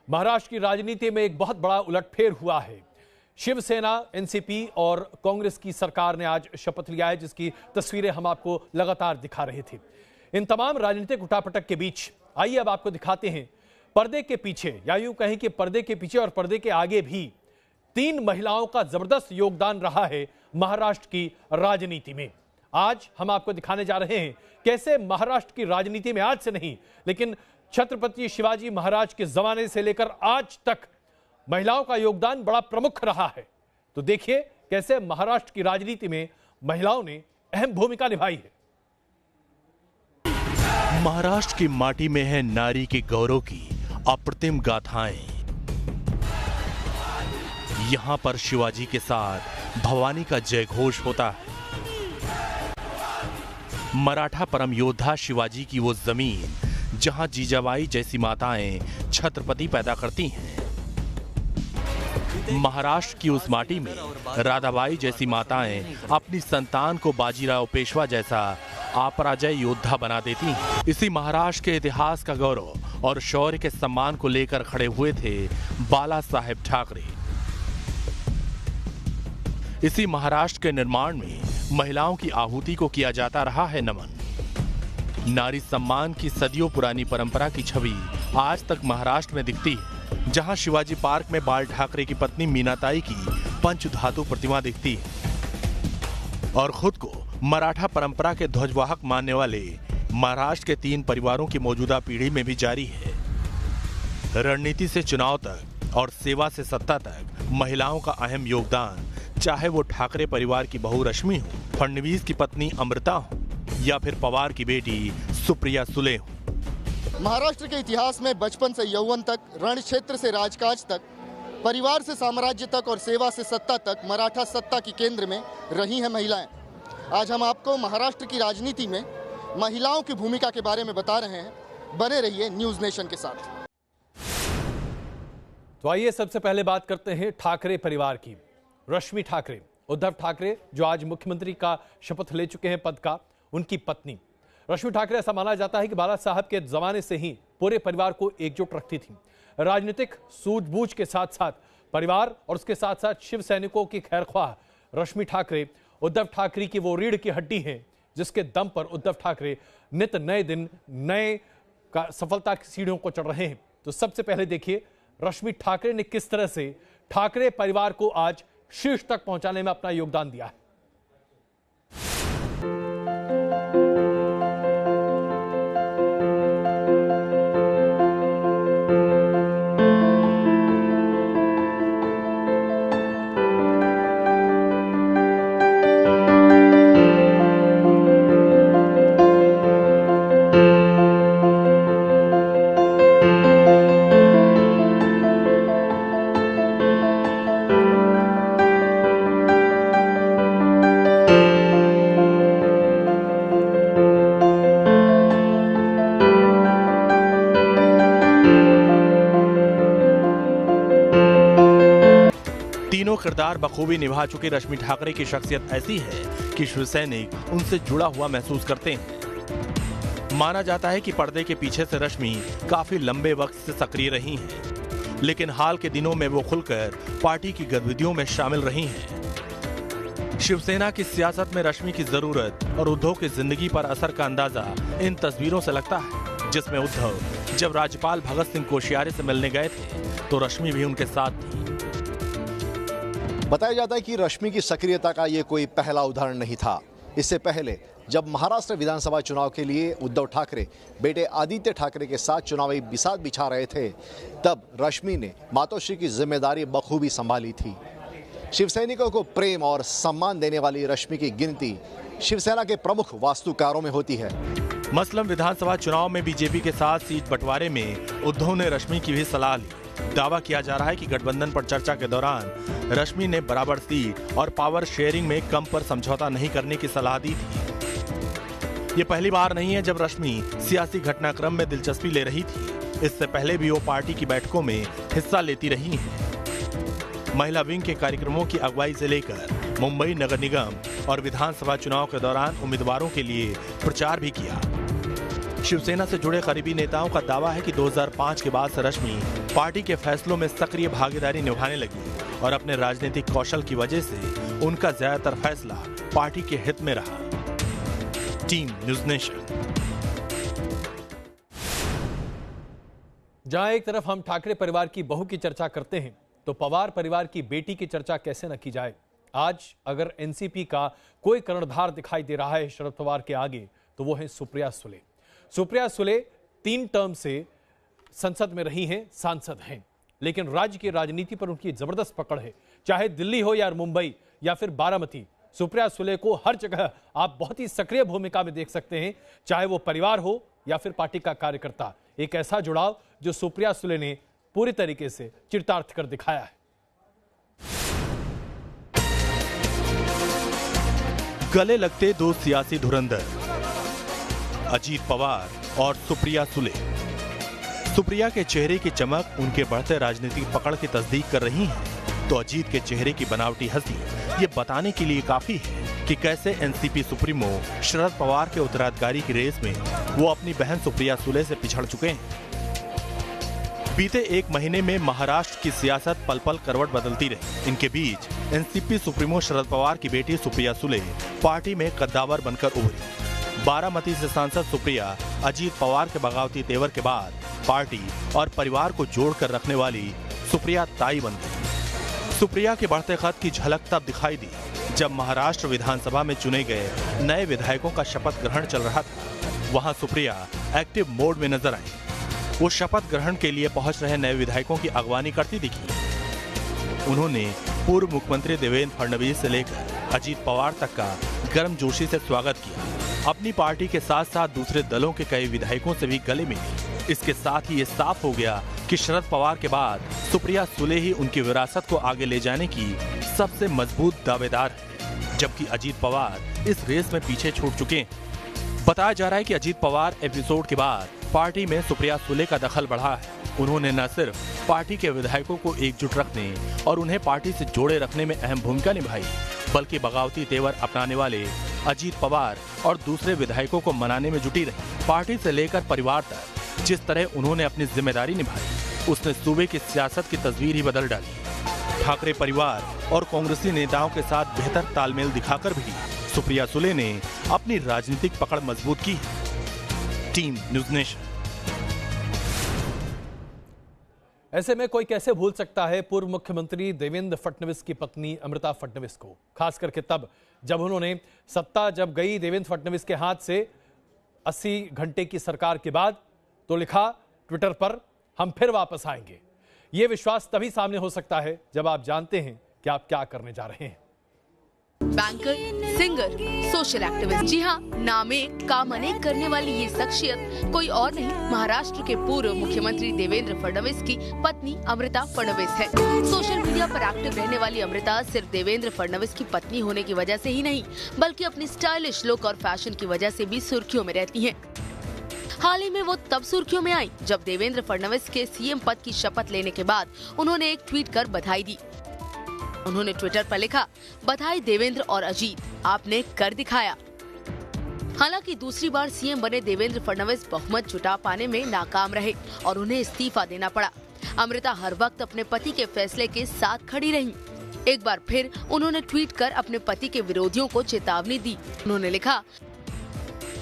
महाराष्ट्र की राजनीति में एक बहुत बड़ा उलटफेर हुआ है। शिवसेना, एनसीपी और कांग्रेस की सरकार ने आज शपथ लिया है, जिसकी तस्वीरें हम आपको लगातार दिखा रहे थे। इन तमाम राजनीतिक उठापटक के बीच आइए अब आपको दिखाते हैं पर्दे के पीछे, या यूं कहें कि पर्दे के पीछे और पर्दे के आगे भी 3 महिलाओं का जबरदस्त योगदान रहा है महाराष्ट्र की राजनीति में। आज हम आपको दिखाने जा रहे हैं कैसे महाराष्ट्र की राजनीति में आज से नहीं, लेकिन छत्रपति शिवाजी महाराज के जमाने से लेकर आज तक महिलाओं का योगदान बड़ा प्रमुख रहा है। तो देखिए कैसे महाराष्ट्र की राजनीति में महिलाओं ने अहम भूमिका निभाई है। महाराष्ट्र की माटी में है नारी के गौरव की अप्रतिम गाथाएं। यहां पर शिवाजी के साथ भवानी का जय घोष होता है। मराठा परम योद्धा शिवाजी की वो जमीन जहां जीजाबाई जैसी माताएं छत्रपति पैदा करती हैं। महाराष्ट्र की उस माटी में राधाबाई जैसी माताएं अपनी संतान को बाजीराव पेशवा जैसा अपराजय योद्धा बना देती हैं। इसी महाराष्ट्र के इतिहास का गौरव और शौर्य के सम्मान को लेकर खड़े हुए थे बाला साहेब ठाकरे। इसी महाराष्ट्र के निर्माण में महिलाओं की आहुति को किया जाता रहा है नमन। नारी सम्मान की सदियों पुरानी परंपरा की छवि आज तक महाराष्ट्र में दिखती है, जहां शिवाजी पार्क में बाल ठाकरे की पत्नी मीनाताई की पंचधातु प्रतिमा दिखती है और खुद को मराठा परंपरा के ध्वजवाहक मानने वाले महाराष्ट्र के 3 परिवारों की मौजूदा पीढ़ी में भी जारी है। रणनीति से चुनाव तक और सेवा से सत्ता तक महिलाओं का अहम योगदान, चाहे वो ठाकरे परिवार की बहू रश्मि हो, फडणवीस की पत्नी अमृता हो या फिर पवार की बेटी सुप्रिया सुले हो। महाराष्ट्र के इतिहास में बचपन से यौवन तक, रण क्षेत्र से राजकाज तक, परिवार से साम्राज्य तक और सेवा से सत्ता तक मराठा सत्ता की केंद्र में रही हैं महिलाएं। आज हम आपको महाराष्ट्र की राजनीति में महिलाओं की भूमिका के बारे में बता रहे हैं। बने रहिए न्यूज नेशन के साथ। तो आइए सबसे पहले बात करते हैं ठाकरे परिवार की। रश्मि ठाकरे, उद्धव ठाकरे जो आज मुख्यमंत्री का शपथ ले चुके हैं पद का, उनकी पत्नी रश्मि ठाकरे, ऐसा माना जाता है कि बाला साहब के जमाने से ही पूरे परिवार को एकजुट रखती थी। राजनीतिक सूझबूझ के साथ साथ परिवार और उसके साथ साथ शिव सैनिकों की खैरख्वाह रश्मि ठाकरे उद्धव ठाकरे की वो रीढ़ की हड्डी है, जिसके दम पर उद्धव ठाकरे नित नए दिन नए सफलता की सीढ़ियों को चढ़ रहे हैं। तो सबसे पहले देखिए रश्मि ठाकरे ने किस तरह से ठाकरे परिवार को आज शीर्ष तक पहुंचाने में अपना योगदान दिया है। तीनों किरदार बखूबी निभा चुकी रश्मि ठाकरे की शख्सियत ऐसी है कि शिव सैनिक उनसे जुड़ा हुआ महसूस करते हैं। माना जाता है कि पर्दे के पीछे से रश्मि काफी लंबे वक्त से सक्रिय रही हैं, लेकिन हाल के दिनों में वो खुलकर पार्टी की गतिविधियों में शामिल रही हैं। शिवसेना की सियासत में रश्मि की जरूरत और उद्धव की जिंदगी पर असर का अंदाजा इन तस्वीरों से लगता है, जिसमें उद्धव जब राज्यपाल भगत सिंह कोश्यारी से मिलने गए थे तो रश्मि भी उनके साथ थी। बताया जाता है कि रश्मि की सक्रियता का ये कोई पहला उदाहरण नहीं था। इससे पहले जब महाराष्ट्र विधानसभा चुनाव के लिए उद्धव ठाकरे बेटे आदित्य ठाकरे के साथ चुनावी बिसात बिछा रहे थे, तब रश्मि ने मातोश्री की जिम्मेदारी बखूबी संभाली थी। शिवसैनिकों को प्रेम और सम्मान देने वाली रश्मि की गिनती शिवसेना के प्रमुख वास्तुकारों में होती है। मसलन विधानसभा चुनाव में बीजेपी के साथ सीट बंटवारे में उद्धव ने रश्मि की भी सलाह ली। दावा किया जा रहा है कि गठबंधन पर चर्चा के दौरान रश्मि ने बराबर सीट और पावर शेयरिंग में कम पर समझौता नहीं करने की सलाह दी थी। ये पहली बार नहीं है जब रश्मि सियासी घटनाक्रम में दिलचस्पी ले रही थी। इससे पहले भी वो पार्टी की बैठकों में हिस्सा लेती रही हैं। महिला विंग के कार्यक्रमों की अगुवाई से लेकर मुंबई नगर निगम और विधानसभा चुनाव के दौरान उम्मीदवारों के लिए प्रचार भी किया। शिवसेना से जुड़े करीबी नेताओं का दावा है कि 2005 के बाद से रश्मि पार्टी के फैसलों में सक्रिय भागीदारी निभाने लगी और अपने राजनीतिक कौशल की वजह से उनका ज्यादातर फैसला पार्टी के हित में रहा। Team news nation. जहां एक तरफ हम ठाकरे परिवार की बहू की चर्चा करते हैं, तो पवार परिवार की बेटी की चर्चा कैसे न की जाए। आज अगर एनसीपी का कोई कर्णधार दिखाई दे रहा है शरद पवार के आगे, तो वो है सुप्रिया सुले। सुप्रिया सुले 3 टर्म से संसद में रही हैं, सांसद हैं, लेकिन राज्य की राजनीति पर उनकी जबरदस्त पकड़ है। चाहे दिल्ली हो या मुंबई या फिर बारामती, सुप्रिया सुले को हर जगह आप बहुत ही सक्रिय भूमिका में देख सकते हैं, चाहे वो परिवार हो या फिर पार्टी का कार्यकर्ता। एक ऐसा जुड़ाव जो सुप्रिया सुले ने पूरी तरीके से चितार्थ कर दिखाया है। गले लगते 2 सियासी धुरंधर, अजीत पवार और सुप्रिया सुले। सुप्रिया के चेहरे की चमक उनके बढ़ते राजनीतिक पकड़ की तस्दीक कर रही है, तो अजीत के चेहरे की बनावटी हंसी ये बताने के लिए काफी है कि कैसे एनसीपी सुप्रीमो शरद पवार के उत्तराधिकारी की रेस में वो अपनी बहन सुप्रिया सुले से पिछड़ चुके हैं। बीते 1 महीने में महाराष्ट्र की सियासत पल पल करवट बदलती रही। इनके बीच एनसीपी सुप्रीमो शरद पवार की बेटी सुप्रिया सुले पार्टी में कद्दावर बनकर उभरी। बारामती से सांसद सुप्रिया अजीत पवार के बगावती तेवर के बाद पार्टी और परिवार को जोड़कर रखने वाली सुप्रिया ताई बन गई। सुप्रिया के बढ़ते कद की झलक तब दिखाई दी जब महाराष्ट्र विधानसभा में चुने गए नए विधायकों का शपथ ग्रहण चल रहा था। वहां सुप्रिया एक्टिव मोड में नजर आई। वो शपथ ग्रहण के लिए पहुंच रहे नए विधायकों की अगवानी करती दिखी। उन्होंने पूर्व मुख्यमंत्री देवेंद्र फडणवीस से लेकर अजीत पवार तक का गर्मजोशी से स्वागत किया। अपनी पार्टी के साथ साथ दूसरे दलों के कई विधायकों से भी गले मिली। इसके साथ ही ये साफ हो गया कि शरद पवार के बाद सुप्रिया सुले ही उनकी विरासत को आगे ले जाने की सबसे मजबूत दावेदार है, जबकि अजीत पवार इस रेस में पीछे छूट चुके हैं। बताया जा रहा है कि अजीत पवार एपिसोड के बाद पार्टी में सुप्रिया सुले का दखल बढ़ा है। उन्होंने न सिर्फ पार्टी के विधायकों को एकजुट रखने और उन्हें पार्टी से जोड़े रखने में अहम भूमिका निभाई, बल्कि बगावती तेवर अपनाने वाले अजीत पवार और दूसरे विधायकों को मनाने में जुटी रही। पार्टी से लेकर परिवार तक जिस तरह उन्होंने अपनी जिम्मेदारी निभाई, उसने सूबे की सियासत की तस्वीर ही बदल डाली। ठाकरे परिवार और कांग्रेसी नेताओं के साथ बेहतर तालमेल दिखाकर भी सुप्रिया सुले ने अपनी राजनीतिक पकड़ मजबूत की। Team news nation. ऐसे में कोई कैसे भूल सकता है पूर्व मुख्यमंत्री देवेंद्र फडणवीस की पत्नी अमृता फडणवीस को, खास करके तब जब उन्होंने सत्ता जब गई देवेंद्र फडणवीस के हाथ से 80 घंटे की सरकार के बाद, तो लिखा ट्विटर पर, हम फिर वापस आएंगे। यह विश्वास तभी सामने हो सकता है जब आप जानते हैं कि आप क्या करने जा रहे हैं। बैंकर, सिंगर, सोशल एक्टिविस्ट, जी हाँ, नाम एक काम अनेक करने वाली ये शख्सियत कोई और नहीं, महाराष्ट्र के पूर्व मुख्यमंत्री देवेंद्र फडणवीस की पत्नी अमृता फडणवीस है। सोशल मीडिया पर एक्टिव रहने वाली अमृता सिर्फ देवेंद्र फडणवीस की पत्नी होने की वजह से ही नहीं, बल्कि अपनी स्टाइलिश लुक और फैशन की वजह से भी सुर्खियों में रहती हैं। हाल ही में वो तब सुर्खियों में आई जब देवेंद्र फडणवीस के सीएम पद की शपथ लेने के बाद उन्होंने एक ट्वीट कर बधाई दी। उन्होंने ट्विटर पर लिखा, बधाई देवेंद्र और अजीत, आपने कर दिखाया। हालांकि दूसरी बार सीएम बने देवेंद्र फडणवीस बहुमत जुटा पाने में नाकाम रहे और उन्हें इस्तीफा देना पड़ा। अमृता हर वक्त अपने पति के फैसले के साथ खड़ी रही। एक बार फिर उन्होंने ट्वीट कर अपने पति के विरोधियों को चेतावनी दी। उन्होंने लिखा,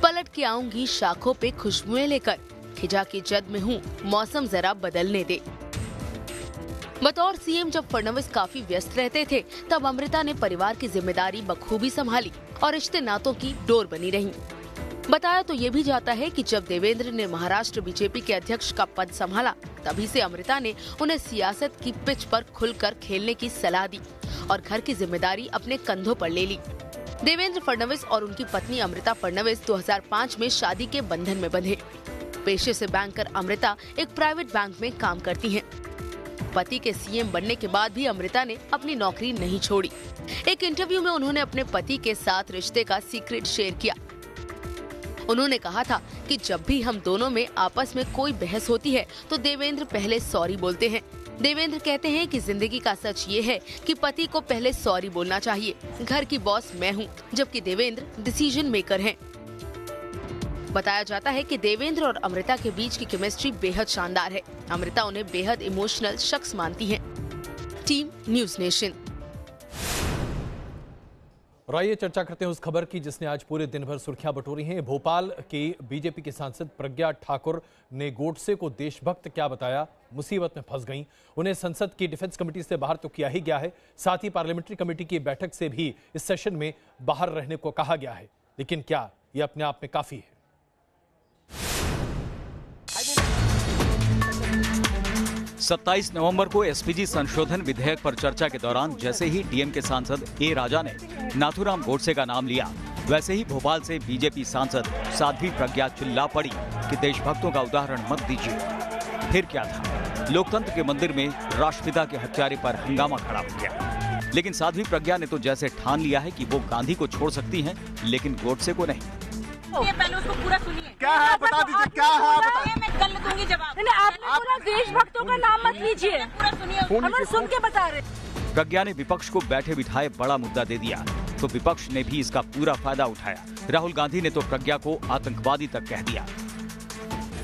पलट के आऊंगी शाखों पे खुशबुएं लेकर, खिजा की जद में हूँ, मौसम जरा बदलने दे। बतौर सीएम जब फडणवीस काफी व्यस्त रहते थे, तब अमृता ने परिवार की जिम्मेदारी बखूबी संभाली और रिश्ते नातों की डोर बनी रही। बताया तो ये भी जाता है कि जब देवेंद्र ने महाराष्ट्र बीजेपी के अध्यक्ष का पद संभाला, तभी से अमृता ने उन्हें सियासत की पिच पर खुलकर खेलने की सलाह दी और घर की जिम्मेदारी अपने कंधों पर ले ली। देवेंद्र फडणवीस और उनकी पत्नी अमृता फडणवीस 2005 में शादी के बंधन में बंधे। पेशे से बैंकर अमृता एक प्राइवेट बैंक में काम करती हैं। पति के सीएम बनने के बाद भी अमृता ने अपनी नौकरी नहीं छोड़ी। एक इंटरव्यू में उन्होंने अपने पति के साथ रिश्ते का सीक्रेट शेयर किया। उन्होंने कहा था कि जब भी हम दोनों में आपस में कोई बहस होती है तो देवेंद्र पहले सॉरी बोलते हैं। देवेंद्र कहते हैं कि जिंदगी का सच ये है कि पति को पहले सॉरी बोलना चाहिए। घर की बॉस मैं हूँ, जबकि देवेंद्र डिसीजन मेकर हैं। बताया जाता है कि देवेंद्र और अमृता के बीच की केमिस्ट्री बेहद शानदार है। अमृता उन्हें बेहद इमोशनल शख्स मानती है। Team news nation. और आइए चर्चा करते हैं उस खबर की जिसने आज पूरे दिन भर सुर्खियां बटोरी हैं। भोपाल के बीजेपी के सांसद प्रज्ञा ठाकुर ने गोडसे को देशभक्त क्या बताया, मुसीबत में फंस गईं। उन्हें संसद की डिफेंस कमेटी से बाहर तो किया ही गया है, साथ ही पार्लियामेंट्री कमेटी की बैठक से भी इस सेशन में बाहर रहने को कहा गया है। लेकिन क्या यह अपने आप में काफी है? 27 नवंबर को एसपीजी संशोधन विधेयक पर चर्चा के दौरान जैसे ही डीएमके सांसद ए राजा ने नाथूराम गोडसे का नाम लिया, वैसे ही भोपाल से बीजेपी सांसद साध्वी प्रज्ञा चिल्ला पड़ी कि देशभक्तों का उदाहरण मत दीजिए। फिर क्या था, लोकतंत्र के मंदिर में राष्ट्रपिता के हत्यारे पर हंगामा खड़ा हो गया। लेकिन साध्वी प्रज्ञा ने तो जैसे ठान लिया है कि वो गांधी को छोड़ सकती हैं, लेकिन गोडसे को नहीं। पहले उसको पूरा सुनिए। क्या है बता दीजिए, क्या है बता। मैं कल दूंगी जवाब। आप पूरा देशभक्तों का नाम मत लीजिए, पूरा सुनिए। हम सुन के बता रहे। प्रज्ञा ने विपक्ष को बैठे बिठाए बड़ा मुद्दा दे दिया, तो विपक्ष ने भी इसका पूरा फायदा उठाया। राहुल गांधी ने तो प्रज्ञा को आतंकवादी तक कह दिया।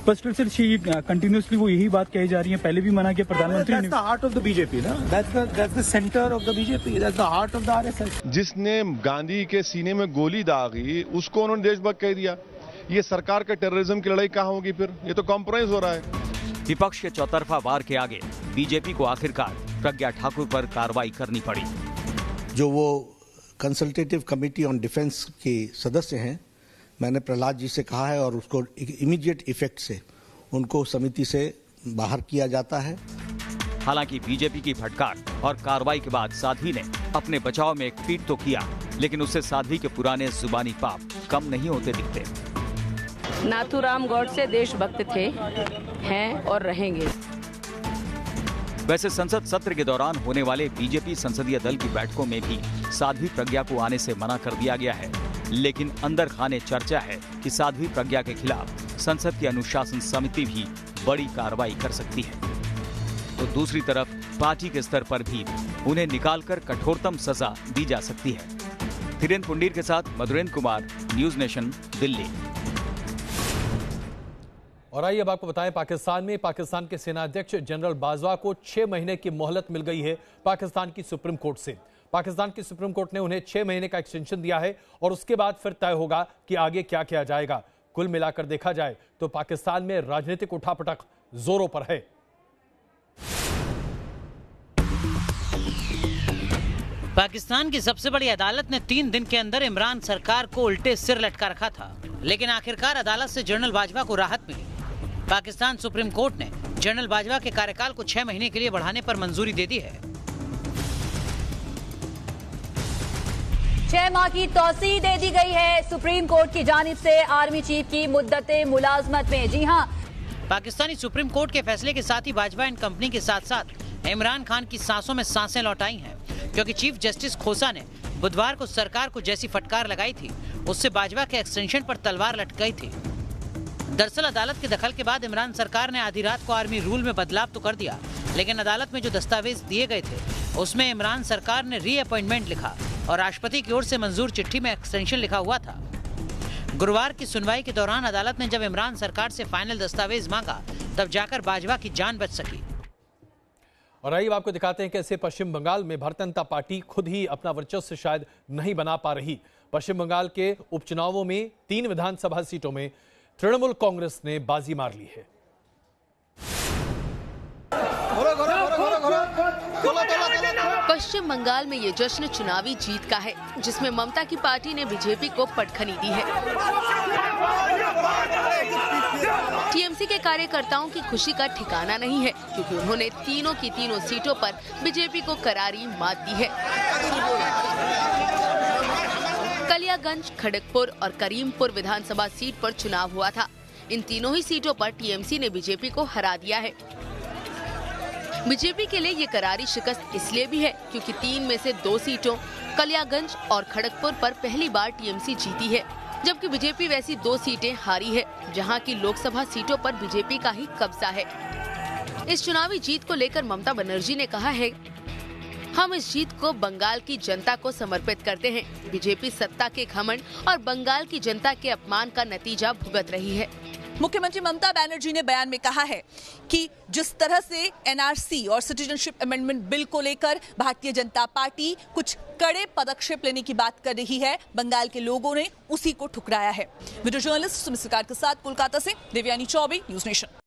बस सर कंटिन्यूसली वो यही बात कही जा रही है। पहले भी मना किया प्रधानमंत्री ने। हार्ट ऑफ द बीजेपी ना, that's the centre of the BJP, that's the heart of the RSS. जिसने गांधी के सीने में गोली दागी उसको उन्होंने देशभक्त कह दिया। ये सरकार का टेररिज्म की लड़ाई कहाँ होगी फिर? ये तो कॉम्प्रोमाइज हो रहा है। विपक्ष के चौतरफा वार के आगे बीजेपी को आखिरकार प्रज्ञा ठाकुर पर कार्रवाई करनी पड़ी। जो वो कंसल्टेटिव कमेटी ऑन डिफेंस के सदस्य हैं, मैंने प्रहलाद जी से कहा है और उसको इमीडिएट इफेक्ट से उनको समिति से बाहर किया जाता है। हालांकि बीजेपी की फटकार और कार्रवाई के बाद साध्वी ने अपने बचाव में एक ट्वीट तो किया, लेकिन उससे साध्वी के पुराने जुबानी पाप कम नहीं होते दिखते। नाथूराम गोडसे देशभक्त थे, हैं और रहेंगे। वैसे संसद सत्र के दौरान होने वाले बीजेपी संसदीय दल की बैठकों में भी साध्वी प्रज्ञा को आने से मना कर दिया गया है। लेकिन अंदर खाने चर्चा है कि साध्वी प्रज्ञा के खिलाफ संसद की अनुशासन समिति भी बड़ी कार्रवाई कर सकती है। तो दूसरी तरफ पार्टी के स्तर पर भी उन्हें निकालकर कठोरतम सजा दी जा सकती है। धीरेन्द्र पुंडीर के साथ मधुरेन्द्र कुमार, न्यूज नेशन, दिल्ली। और आइए अब आपको बताएं, पाकिस्तान के सेनाध्यक्ष जनरल बाजवा को 6 महीने की मोहलत मिल गई है पाकिस्तान की सुप्रीम कोर्ट से। पाकिस्तान की सुप्रीम कोर्ट ने उन्हें 6 महीने का एक्सटेंशन दिया है और उसके बाद फिर तय होगा कि आगे क्या किया जाएगा। कुल मिलाकर देखा जाए तो पाकिस्तान में राजनीतिक उठापटक जोरों पर है। पाकिस्तान की सबसे बड़ी अदालत ने 3 दिन के अंदर इमरान सरकार को उल्टे सिर लटका रखा था, लेकिन आखिरकार अदालत से जनरल बाजवा को राहत मिली। पाकिस्तान सुप्रीम कोर्ट ने जनरल बाजवा के कार्यकाल को 6 महीने के लिए बढ़ाने पर मंजूरी दे दी है। 6 माह की तौसीह दे दी गई है सुप्रीम कोर्ट की जानिब से आर्मी चीफ की मुद्दते मुलाजमत में। जी हां, पाकिस्तानी सुप्रीम कोर्ट के फैसले के साथ ही बाजवा एंड कंपनी के साथ साथ इमरान खान की सांसों में सांसें लौटाई हैं, क्योंकि चीफ जस्टिस खोसा ने बुधवार को सरकार को जैसी फटकार लगाई थी उससे बाजवा के एक्सटेंशन पर तलवार लटकाई थी। दरअसल अदालत के दखल के बाद इमरान सरकार ने आधी रात को आर्मी रूल में बदलाव तो कर दिया, लेकिन अदालत में जो दस्तावेज दिए गए थे उसमें इमरान सरकार ने रीअपॉइंटमेंट लिखा और राष्ट्रपति की ओर से मंजूर चिट्ठी में एक्सटेंशन लिखा हुआ था। गुरुवार की सुनवाई के दौरान अदालत ने जब इमरान सरकार से फाइनल दस्तावेज मांगा, तब जाकर बाजवा की जान बच सकी। और आइए आपको दिखाते हैं कैसे पश्चिम बंगाल में भारतीय जनता पार्टी खुद ही अपना वर्चस्व शायद नहीं बना पा रही। पश्चिम बंगाल के उपचुनावों में 3 विधानसभा सीटों में तृणमूल कांग्रेस ने बाजी मार ली है। पश्चिम बंगाल में ये जश्न चुनावी जीत का है, जिसमें ममता की पार्टी ने बीजेपी को पटखनी दी है। टीएमसी के कार्यकर्ताओं की खुशी का ठिकाना नहीं है, क्योंकि उन्होंने तीनों की तीनों सीटों पर बीजेपी को करारी मात दी है। कलियागंज, खड़गपुर और करीमपुर विधानसभा सीट पर चुनाव हुआ था। इन तीनों ही सीटों पर टीएमसी ने बीजेपी को हरा दिया है। बीजेपी के लिए ये करारी शिकस्त इसलिए भी है क्योंकि 3 में से 2 सीटों कलियागंज और खड़गपुर पर पहली बार टीएमसी जीती है, जबकि बीजेपी वैसी 2 सीटें हारी है, जहां की लोकसभा सीटों पर बीजेपी का ही कब्जा है। इस चुनावी जीत को लेकर ममता बनर्जी ने कहा है, हम इस जीत को बंगाल की जनता को समर्पित करते हैं। बीजेपी सत्ता के घमंड और बंगाल की जनता के अपमान का नतीजा भुगत रही है। मुख्यमंत्री ममता बनर्जी ने बयान में कहा है कि जिस तरह से एनआरसी और सिटीजनशिप अमेंडमेंट बिल को लेकर भारतीय जनता पार्टी कुछ कड़े पदक्षेप लेने की बात कर रही है, बंगाल के लोगों ने उसी को ठुकराया है। वीडियो जर्नलिस्ट सुमित सरकार के साथ कोलकाता से देवयानी चौबे, न्यूज नेशन।